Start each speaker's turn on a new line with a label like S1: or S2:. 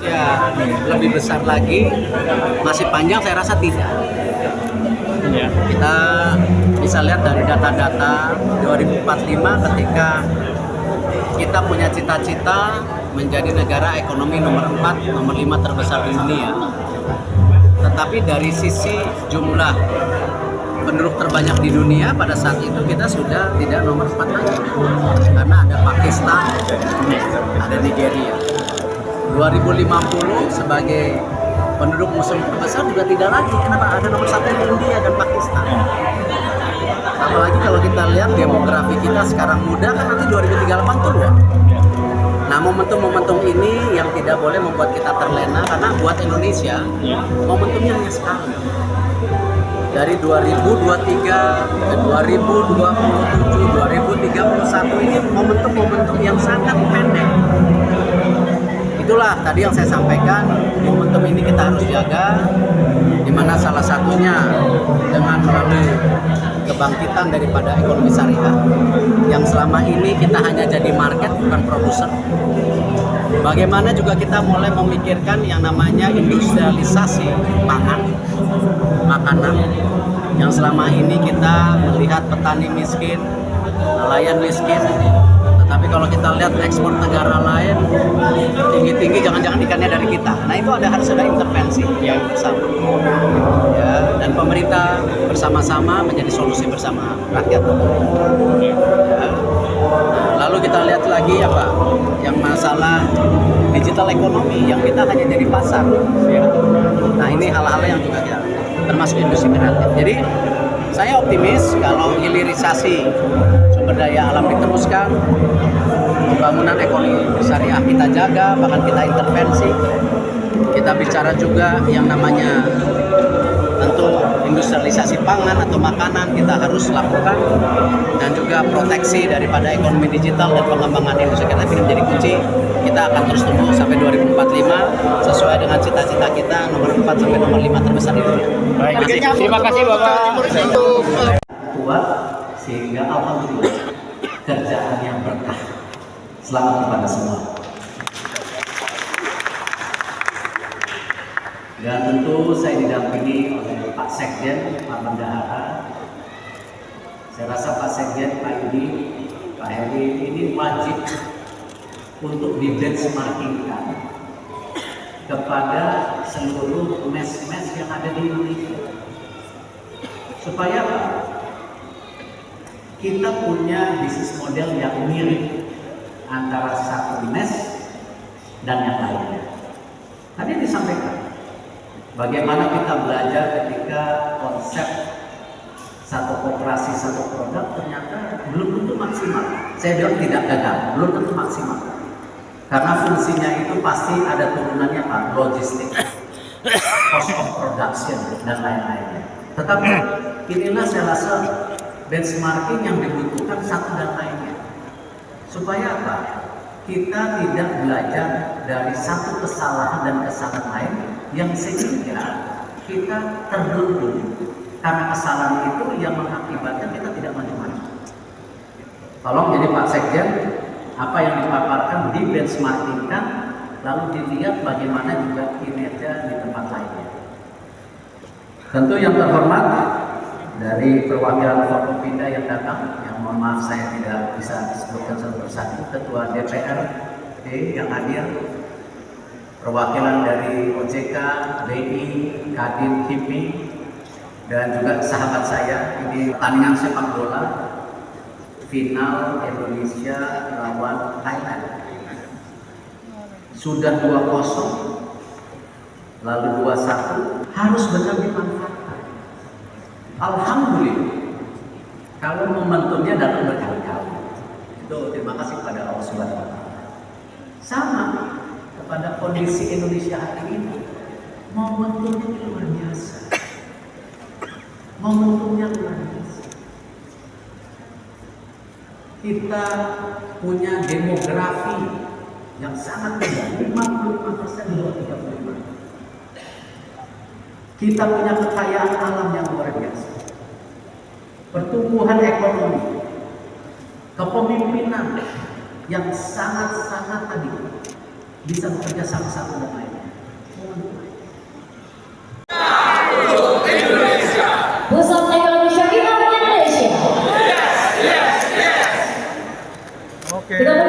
S1: Indonesia lebih besar lagi, masih panjang saya rasa tidak.
S2: Ya.
S1: Kita bisa lihat dari data-data 2045 ketika kita punya cita-cita menjadi negara ekonomi nomor 4, nomor 5 terbesar di dunia. Tetapi dari sisi jumlah penduduk terbanyak di dunia pada saat itu kita sudah tidak nomor 4 lagi. Karena ada Pakistan, ada Nigeria. 2050 sebagai penduduk muslim terbesar juga tidak lagi. Kenapa? Ada nomor 1 India dan Pakistan. Apalagi kalau kita lihat demografi kita sekarang muda, kan nanti 2038 tua. Nah, momentum-momentum ini yang tidak boleh membuat kita terlena, karena buat Indonesia momentumnya hanya sekali. Dari 2023 ke 2027, 2031 ini momentum-momentum yang sangat pendek. Itulah tadi yang saya sampaikan, momentum ini kita harus jaga, di mana salah satunya dengan melalui kebangkitan daripada ekonomi syariah yang selama ini kita hanya jadi market bukan produser. Bagaimana juga kita mulai memikirkan yang namanya industrialisasi pangan, makanan, yang selama ini kita melihat petani miskin, nelayan miskin. Tapi kalau kita lihat ekspor negara lain tinggi-tinggi, jangan-jangan ikannya dari kita. Nah, itu harus ada intervensi yang bersama. Ya, dan pemerintah bersama-sama menjadi solusi bersama rakyat. Ya. Nah, lalu kita lihat lagi apa? Yang masalah digital ekonomi yang kita hanya jadi pasar. Ya. Nah, ini hal-hal yang juga kita termasuk industri kreatif. Jadi saya optimis kalau hilirisasi sumber daya alam diteruskan, pembangunan ekonomi syariah kita jaga, bahkan kita intervensi. Kita bicara juga yang namanya tentu industrialisasi pangan atau makanan kita harus lakukan, dan juga proteksi daripada ekonomi digital dan pengembangan industri kreatif ini menjadi kunci. Kita akan terus tumbuh sampai 2045 sesuai dengan cita-cita kita nomor 4 sampai nomor 5 terbesar di dunia.
S2: Baik, terima kasih Bapak.
S1: Kuat sehingga alhamdulillah kerjaan yang berkah. Selamat kepada semua. Dan tentu saya didampingi oleh Pak Sekjen, Pak Bendahara. Saya rasa Pak Sekjen, Pak Yudi, Pak Heri ini wajib untuk di-benchmarkingkan kepada seluruh mes-mes yang ada di Indonesia. Supaya kita punya bisnis model yang mirip antara satu mes dan yang lainnya. Tadi disampaikan bagaimana kita belajar ketika konsep satu koperasi satu produk ternyata belum tentu maksimal. Saya bilang tidak gagal, belum tentu maksimal. Karena fungsinya itu pasti ada turunannya Pak, logistik, cost of production dan lain-lainnya. Tetapi inilah saya rasa benchmarking yang dibutuhkan satu dan lainnya. Supaya apa? Kita tidak belajar dari satu kesalahan dan kesalahan lain yang sehingga kita terluntur karena kesalahan itu yang mengakibatkan kita tidak maju-maju. Tolong jadi Pak Sekjen, apa yang dipaparkan di benchmarkingkan, lalu dilihat bagaimana juga kinerja di tempat lainnya. Tentu yang terhormat dari perwakilan Forkopimda yang datang, yang mohon maaf saya tidak bisa disebutkan satu persatu, Ketua DPRD yang hadir, perwakilan dari OJK, BI, Kadin, HIPMI, dan juga sahabat saya. Ini pertandingan sepak bola final Indonesia lawan Thailand. Sudah 2-0, lalu 2-1, harus benar dimanfaatkan. Alhamdulillah, kalau momentumnya datang berkali-kali. Itu terima kasih kepada Allah Subhanahu wa Ta'ala. Sama kepada kondisi Indonesia hari ini, momentumnya luar biasa. Momentumnya luar biasa. Kita punya demografi yang sangat muda, 55% di bawah 35. Kita punya kekayaan alam yang luar biasa. Pertumbuhan ekonomi, kepemimpinan yang sangat-sangat tadi bisa bekerja sama-sama dengan lainnya.
S3: Kita